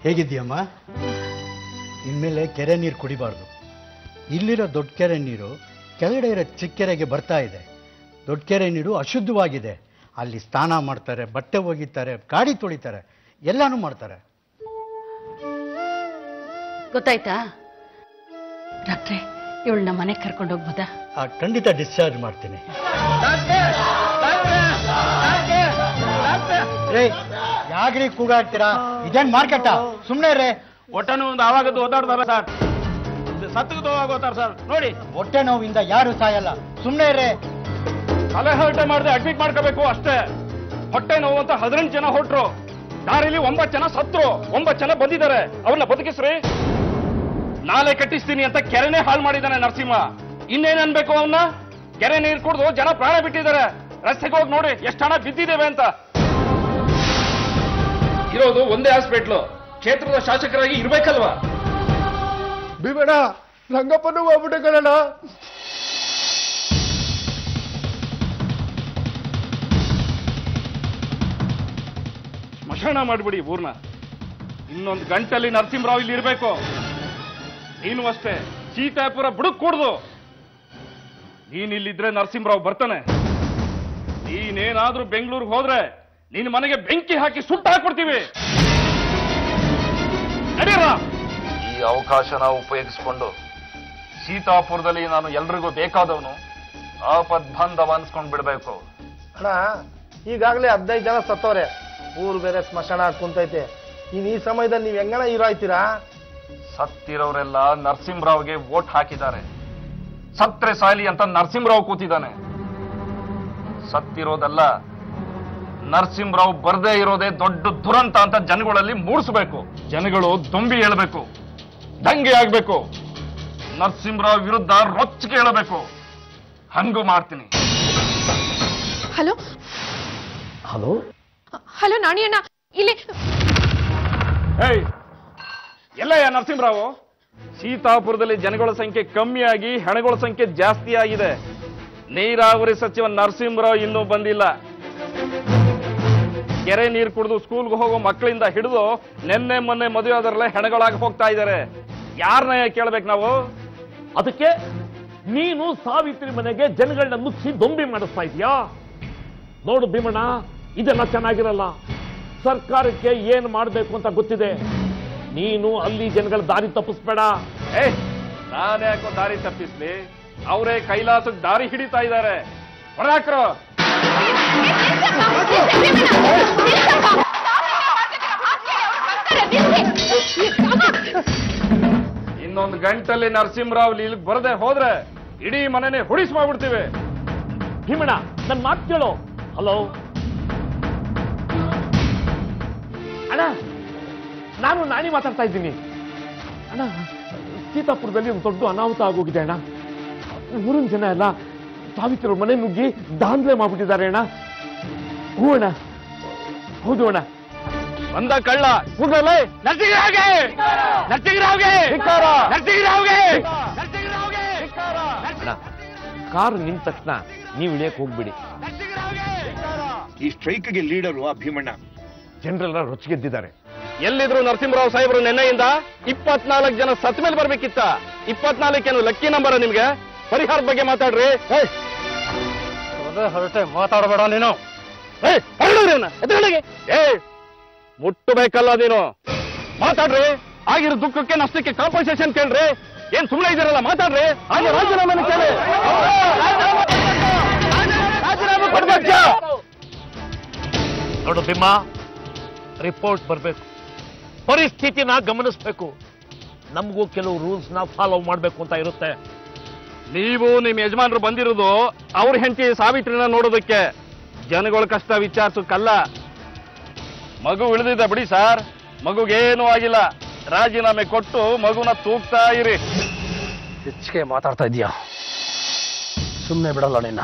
ಹೇಗಿದ್ದೀಯಮ್ಮ? ಇನ್ಮೇಲೆ ಕೆರೆ ನೀರು ಕುಡಿಬಾರ್ದು. ಇಲ್ಲಿರೋ ದೊಡ್ಡ ಕೆರೆ ನೀರು ಕೆಳಗಡೆ ಇರೋ ಚಿಕ್ಕ ಕೆರೆಗೆ ಬರ್ತಾ ಇದೆ. ದೊಡ್ಡ ಕೆರೆ ನೀರು ಅಶುದ್ಧವಾಗಿದೆ. ಅಲ್ಲಿ ಸ್ನಾನ ಮಾಡ್ತಾರೆ, ಬಟ್ಟೆ ಒಗಿತಾರೆ, ಗಾಡಿ ತೊಳಿತಾರೆ, ಎಲ್ಲಾನು ಮಾಡ್ತಾರೆ. ಗೊತ್ತಾಯ್ತಾ ಡಾಕ್ಟ್ರೆ? ಇವಳನ್ನ ಮನೆಗೆ ಕರ್ಕೊಂಡು ಹೋಗ್ಬೋದಾ? ಖಂಡಿತ ಡಿಸ್ಚಾರ್ಜ್ ಮಾಡ್ತೀನಿ. ಯಾಗ್ರಿ ಕೂಗಾಡ್ತೀರಾ? ಇದೇನ್ ಮಾರ್ಕೆಟಾ? ಸುಮ್ನೆ ರೇ. ಹೊಟ್ಟೆ ನೋವು ಆವಾಗದ್ದು ಓದಾಡ್ತಾರ ಸರ್, ಸತ್ತಗದು ಹೋಗೋತಾರ ಸರ್. ನೋಡಿ, ಹೊಟ್ಟೆ ನೋವಿಂದ ಯಾರು ಸಾಯಲ್ಲ, ಸುಮ್ನೆ ರೇ. ತಲೆಹರಟೆ ಮಾಡದೆ ಅಡ್ಮಿಟ್ ಮಾಡ್ಕೋಬೇಕು ಅಷ್ಟೇ. ಹೊಟ್ಟೆ ನೋವು ಅಂತ 18 ಜನ ಹೊಟ್ರು, ದಾರಿಲಿ 9 ಜನ ಸತ್ರು, 9 ಜನ ಬಂದಿದ್ದಾರೆ. ಅವ್ರನ್ನ ಬದುಕಿಸ್ರಿ. ನಾಲೆ ಕಟ್ಟಿಸ್ತೀನಿ ಅಂತ ಕೆರೆನೇ ಹಾಳು ಮಾಡಿದ್ದಾನೆ ನರಸಿಂಹ. ಇನ್ನೇನ್ ಅನ್ಬೇಕು ಅವನ್ನ? ಕೆರೆ ನೀರು ಕುಡಿದು ಜನ ಪ್ರಾಣ ಬಿಟ್ಟಿದ್ದಾರೆ. ರಸ್ತೆಗೆ ಹೋಗಿ ನೋಡಿ ಎಷ್ಟು ಹಣ ಬಿದ್ದಿದ್ದೇವೆ ಅಂತ. ಇರೋದು ಒಂದೇ ಹಾಸ್ಪಿಟ್ಲು, ಕ್ಷೇತ್ರದ ಶಾಸಕರಾಗಿ ಇರ್ಬೇಕಲ್ವಾ? ಭೀಮಣ್ಣ, ರಂಗಪ್ಪನೂ ಹೋಗ್ಬಿಟ್ಟೆ ಕಣಣ್ಣ. ಸ್ಮಶಾನ ಮಾಡ್ಬಿಡಿ ಊರ್ನ. ಇನ್ನೊಂದು ಗಂಟೆಯಲ್ಲಿ ನರಸಿಂಹರಾವ್ ಇಲ್ಲಿ ಇರ್ಬೇಕು. ನೀನು ಅಷ್ಟೇ, ಸೀತಾಪುರ ಬುಡಕ್ ಕೂಡ್ದು. ನೀನಿಲ್ಲಿದ್ರೆ ನರಸಿಂಹರಾವ್ ಬರ್ತಾನೆ. ನೀನೇನಾದ್ರೂ ಬೆಂಗಳೂರಿಗೆ ಹೋದ್ರೆ ನಿನ್ನ ಮನೆಗೆ ಬೆಂಕಿ ಹಾಕಿ ಸುಟ್ಟು ಹಾಕ್ಬಿಡ್ತೀವಿ. ನಡೀರ. ಈ ಅವಕಾಶನ ಉಪಯೋಗಿಸ್ಕೊಂಡು ಸೀತಾಪುರದಲ್ಲಿ ನಾನು ಎಲ್ರಿಗೂ ಬೇಕಾದವನು, ಆಪದ್ಬಾಂಧವ ಅನ್ಸ್ಕೊಂಡ್ ಬಿಡ್ಬೇಕು. ಅಣ್ಣ, ಈಗಾಗಲೇ 15 ಜನ ಸತ್ತವ್ರೆ. ಊರು ಬೇರೆ ಸ್ಮಶಾನ ಕುಂತೈತೆ. ಈ ಸಮಯದಲ್ಲಿ ನೀವ್ ಹೆಂಗಣ ಹೀರೋ ಆಯ್ತೀರಾ? ಸತ್ತಿರೋರೆಲ್ಲ ನರಸಿಂಹರಾವ್ಗೆ ವೋಟ್ ಹಾಕಿದ್ದಾರೆ. ಸತ್ರೆ ಸಾಲಿ ಅಂತ ನರಸಿಂಹರಾವ್ ಕೂತಿದ್ದಾನೆ. ಸತ್ತಿರೋದಲ್ಲ, ನರಸಿಂಹರಾವ್ ಬರ್ದೇ ಇರೋದೇ ದೊಡ್ಡ ದುರಂತ ಅಂತ ಜನಗಳಲ್ಲಿ ಮೂಡಿಸಬೇಕು. ಜನಗಳು ದೊಂಬಿ ಹೇಳಬೇಕು, ದಂಗೆ ಆಗ್ಬೇಕು, ನರಸಿಂಹರಾವ್ ವಿರುದ್ಧ ರೊಚ್ಚಿಗೆ ಹೇಳಬೇಕು. ಹಂಗೂ ಮಾಡ್ತೀನಿ. ಹಲೋ ಹಲೋ ಹಲೋ, ನಾಣಿ ಅಣ್ಣ ಇಲ್ಲಿ. ಎಲ್ಲಯ್ಯ ನರಸಿಂಹರಾವ್? ಸೀತಾಪುರದಲ್ಲಿ ಜನಗಳ ಸಂಖ್ಯೆ ಕಮ್ಮಿಯಾಗಿ ಹೆಣಗಳ ಸಂಖ್ಯೆ ಜಾಸ್ತಿ ಆಗಿದೆ. ನೀರಾವರಿ ಸಚಿವ ನರಸಿಂಹರಾವ್ ಇನ್ನೂ ಬಂದಿಲ್ಲ. ಕೆರೆ ನೀರು ಕುಡಿದು ಸ್ಕೂಲ್ಗೆ ಹೋಗೋ ಮಕ್ಕಳಿಂದ ಹಿಡಿದು ನೆನ್ನೆ ಮೊನ್ನೆ ಮದುವೆ ಆದರಲ್ಲೇ ಹೆಣಗಳಾಗಿ ಹೋಗ್ತಾ ಇದ್ದಾರೆ. ಯಾರನ್ನ ಕೇಳ್ಬೇಕು ನಾವು? ಅದಕ್ಕೆ ನೀನು ಸಾವಿತ್ರಿ ಮನೆಗೆ ಜನಗಳನ್ನ ಮುಚ್ಚಿ ದೊಂಬಿ ಮಾಡಿಸ್ತಾ ಇದೀಯಾ? ನೋಡು ಭೀಮಣ್ಣ, ಇದೆಲ್ಲ ಚೆನ್ನಾಗಿರಲ್ಲ. ಸರ್ಕಾರಕ್ಕೆ ಏನ್ ಮಾಡಬೇಕು ಅಂತ ಗೊತ್ತಿದೆ. ನೀನು ಅಲ್ಲಿ ಜನಗಳ ದಾರಿ ತಪ್ಪಿಸ್ಬೇಡ. ನಾನೇ ಯಾಕೋ ದಾರಿ ತಪ್ಪಿಸ್ಲಿ? ಅವರೇ ಕೈಲಾಸಕ್ಕೆ ದಾರಿ ಹಿಡಿತಾ ಇದ್ದಾರೆ. ಹೊರಹಾಕ್ರು. ಇನ್ನೊಂದು ಗಂಟಲ್ಲಿ ನರಸಿಂಹರಾವ್ ಇಲ್ಲಿಗೆ ಬರದೆ ಹೋದ್ರೆ ಇಡೀ ಮನೆನೇ ಹುಡಿಸ್ ಮಾಡ್ಬಿಡ್ತೀವಿ. ಭೀಮಣ್ಣ, ನನ್ ಮಾತು ಕೇಳು. ಹಲೋ ಅಣ್ಣ, ನಾನು ನಾಣಿ ಮಾತಾಡ್ತಾ ಇದ್ದೀನಿ. ಅಣ್ಣ, ಸೀತಾಪುರದಲ್ಲಿ ಒಂದು ದೊಡ್ಡ ಅನಾಹುತ ಆಗೋಗಿದೆ ಅಣ್ಣ. ಊರಿನ ಜನ ಎಲ್ಲ ಸಾವಿತ್ರಿ ಮನೆ ನುಗ್ಗಿ ದಾಂಧಲೆ ಮಾಡ್ಬಿಟ್ಟಿದ್ದಾರೆ ಅಣ್ಣ. ಹೂ ಅಣ್ಣ, ಹೌದು ಅಣ್ಣ. ಬಂದ ಕಳ್ಳ ಕಾರು ನಿಂತ ತಕ್ಷಣ ನೀವು ಇಳಿಯಕ್ಕೆ ಹೋಗ್ಬಿಡಿ. ಈ ಸ್ಟ್ರೈಕ್ಗೆ ಲೀಡರು ಆ ಭೀಮಣ್ಣ. ಜನರೆಲ್ಲ ರೊಚ್ಚಿಗೆದ್ದಿದ್ದಾರೆ. ಎಲ್ಲಿದ್ರು ನರಸಿಂಹರಾವ್ ಸಾಹೇಬರು ನೆನ್ನೆಯಿಂದ 24 ಜನ ಸತ್ ಮೇಲೆ ಬರ್ಬೇಕಿತ್ತ. 24 ಏನು ಲಕ್ಕಿ ನಂಬರ್ ನಿಮ್ಗೆ? ಪರಿಹಾರದ ಬಗ್ಗೆ ಮಾತಾಡ್ರಿ. ಹೊರಟೆ ಮಾತಾಡಬೇಡ ನೀನು. ಮುಟ್ಟಬೇಕಲ್ಲ ನೀನು. ಮಾತಾಡ್ರಿ. ಆಗಿರೋ ದುಃಖಕ್ಕೆ ನಷ್ಟಕ್ಕೆ ಕಾಂಪನ್ಸೇಷನ್ ಕೇಳ್ರಿ. ಏನ್ ಸುಮ್ಮನೆ ಇದ್ದೀರಲ್ಲ, ಮಾತಾಡ್ರಿ. ಹಾಗೆ ರಾಜೀನಾಮೆ ಕೇಳಿ. ನೋಡು ಭೀಮ, ರಿಪೋರ್ಟ್ ಬರಬೇಕು, ಪರಿಸ್ಥಿತಿನ ಗಮನಿಸಬೇಕು. ನಮಗೂ ಕೆಲವು ರೂಲ್ಸ್ ನ ಫಾಲೋ ಮಾಡಬೇಕು ಅಂತ ಇರುತ್ತೆ. ನೀವು ನಿಮ್ ಯಜಮಾನರು ಬಂದಿರೋದು ಅವ್ರ ಹೆಂಡತಿ ಸಾವಿತ್ರಿನ ನೋಡೋದಕ್ಕೆ, ಜನಗಳ ಕಷ್ಟ ವಿಚಾರಿಸಕ್ಕಲ್ಲ. ಮಗು ಉಳಿದಿದೆ ಬಿಡಿ ಸರ್, ಮಗುಗೇನೂ ಆಗಿಲ್ಲ. ರಾಜೀನಾಮೆ ಕೊಟ್ಟು ಮಗುನ ತೂಗ್ತಾ ಇರಿ. ಹೆಚ್ಚಿಗೆ ಮಾತಾಡ್ತಾ ಇದೀಯಾ? ಸುಮ್ಮನೆ ಬಿಡಲ್ಲ ನಿನ್ನ.